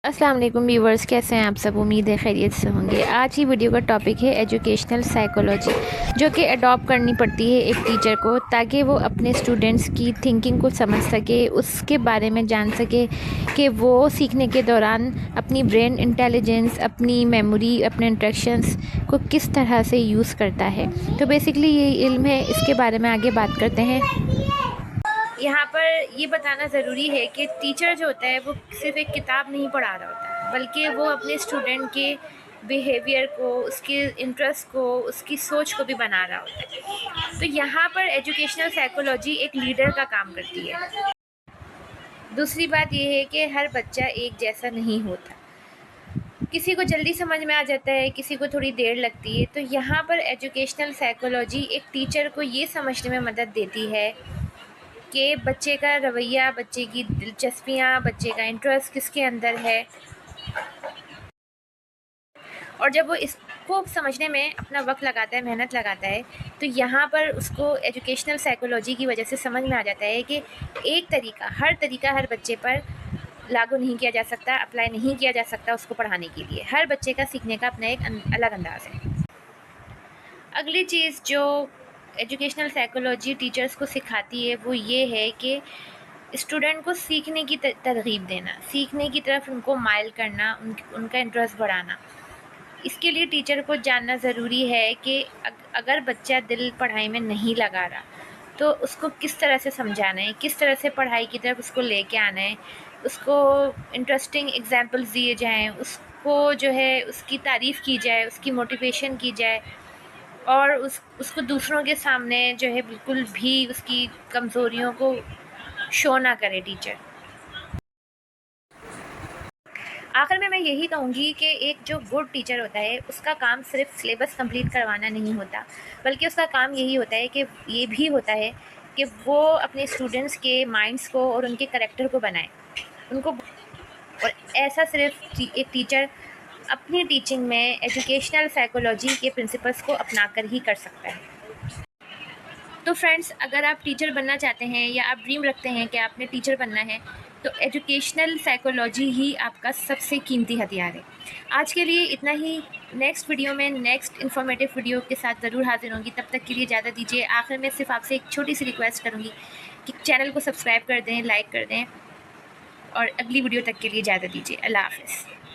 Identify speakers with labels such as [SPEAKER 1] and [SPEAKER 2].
[SPEAKER 1] السلام علیکم ویورز، کیسے ہیں آپ سب؟ امید ہے خیریت سے ہوں گے۔ آج کی ویڈیو کا ٹاپک ہے ایجوکیشنل سائیکولوجی، جو کہ اڈاپٹ کرنی پڑتی ہے ایک ٹیچر کو تاکہ وہ اپنے اسٹوڈنٹس کی تھنکنگ کو سمجھ سکے، اس کے بارے میں جان سکے کہ وہ سیکھنے کے دوران اپنی برین انٹیلیجنس، اپنی میموری، اپنے انٹریکشنس کو کس طرح سے یوز کرتا ہے۔ تو بیسکلی یہ علم ہے، اس کے بارے میں آگے بات کرتے ہیں۔ یہاں پر یہ بتانا ضروری ہے کہ ٹیچر جو ہوتا ہے وہ صرف ایک کتاب نہیں پڑھا رہا ہوتا، بلکہ وہ اپنے اسٹوڈنٹ کے بیہیویئر کو، اس کے انٹرسٹ کو، اس کی سوچ کو بھی بنا رہا ہوتا ہے۔ تو یہاں پر ایجوکیشنل سائیکولوجی ایک لیڈر کا کام کرتی ہے۔ دوسری بات یہ ہے کہ ہر بچہ ایک جیسا نہیں ہوتا، کسی کو جلدی سمجھ میں آ جاتا ہے، کسی کو تھوڑی دیر لگتی ہے۔ تو یہاں پر ایجوکیشنل سائیکولوجی ایک ٹیچر کو یہ سمجھنے میں مدد دیتی ہے کہ بچے کا رویہ، بچے کی دلچسپیاں، بچے کا انٹرسٹ کس کے اندر ہے، اور جب وہ اس کو سمجھنے میں اپنا وقت لگاتا ہے، محنت لگاتا ہے، تو یہاں پر اس کو ایجوکیشنل سائیکولوجی کی وجہ سے سمجھ میں آ جاتا ہے کہ ایک طریقہ ہر بچے پر لاگو نہیں کیا جا سکتا، اپلائی نہیں کیا جا سکتا اس کو پڑھانے کے لیے۔ ہر بچے کا سیکھنے کا اپنا ایک الگ انداز ہے۔ اگلی چیز جو ایجوکیشنل سائیکولوجی ٹیچرز کو سکھاتی ہے وہ یہ ہے کہ اسٹوڈنٹ کو سیکھنے کی ترغیب دینا، سیکھنے کی طرف ان کو مائل کرنا، ان کا انٹرسٹ بڑھانا۔ اس کے لیے ٹیچر کو جاننا ضروری ہے کہ اگر بچہ دل پڑھائی میں نہیں لگا رہا تو اس کو کس طرح سے سمجھانا ہے، کس طرح سے پڑھائی کی طرف اس کو لے کے آنا ہے، اس کو انٹرسٹنگ ایگزامپلز دیے جائیں، اس کو جو ہے اس کی تعریف کی جائے، اس کی موٹیویشن کی جائے، اور اس کو دوسروں کے سامنے جو ہے بالکل بھی اس کی کمزوریوں کو شو نہ کرے ٹیچر۔ آخر میں یہی کہوں گی کہ ایک جو گڈ ٹیچر ہوتا ہے اس کا کام صرف سلیبس کمپلیٹ کروانا نہیں ہوتا، بلکہ اس کا کام یہی ہوتا ہے کہ یہ بھی ہوتا ہے کہ وہ اپنے اسٹوڈنٹس کے مائنڈس کو اور ان کے کریکٹر کو بنائے ان کو، اور ایسا صرف ایک ٹیچر اپنی ٹیچنگ میں ایجوکیشنل سائیکولوجی کے پرنسپلس کو اپنا کر ہی کر سکتا ہے۔ تو فرینڈس، اگر آپ ٹیچر بننا چاہتے ہیں یا آپ ڈریم رکھتے ہیں کہ آپ نے ٹیچر بننا ہے تو ایجوکیشنل سائیکولوجی ہی آپ کا سب سے قیمتی ہتھیار ہے۔ آج کے لیے اتنا ہی، نیکسٹ ویڈیو میں نیکسٹ انفارمیٹیو ویڈیو کے ساتھ ضرور حاضر ہوں گی۔ تب تک کے لیے اجازت دیجیے۔ آخر میں صرف آپ سے ایک چھوٹی سی ریکویسٹ کروں گی کہ چینل کو سبسکرائب کر دیں، لائک کر دیں، اور اگلی ویڈیو تک کے لیے اجازت دیجیے۔ اللہ حافظ۔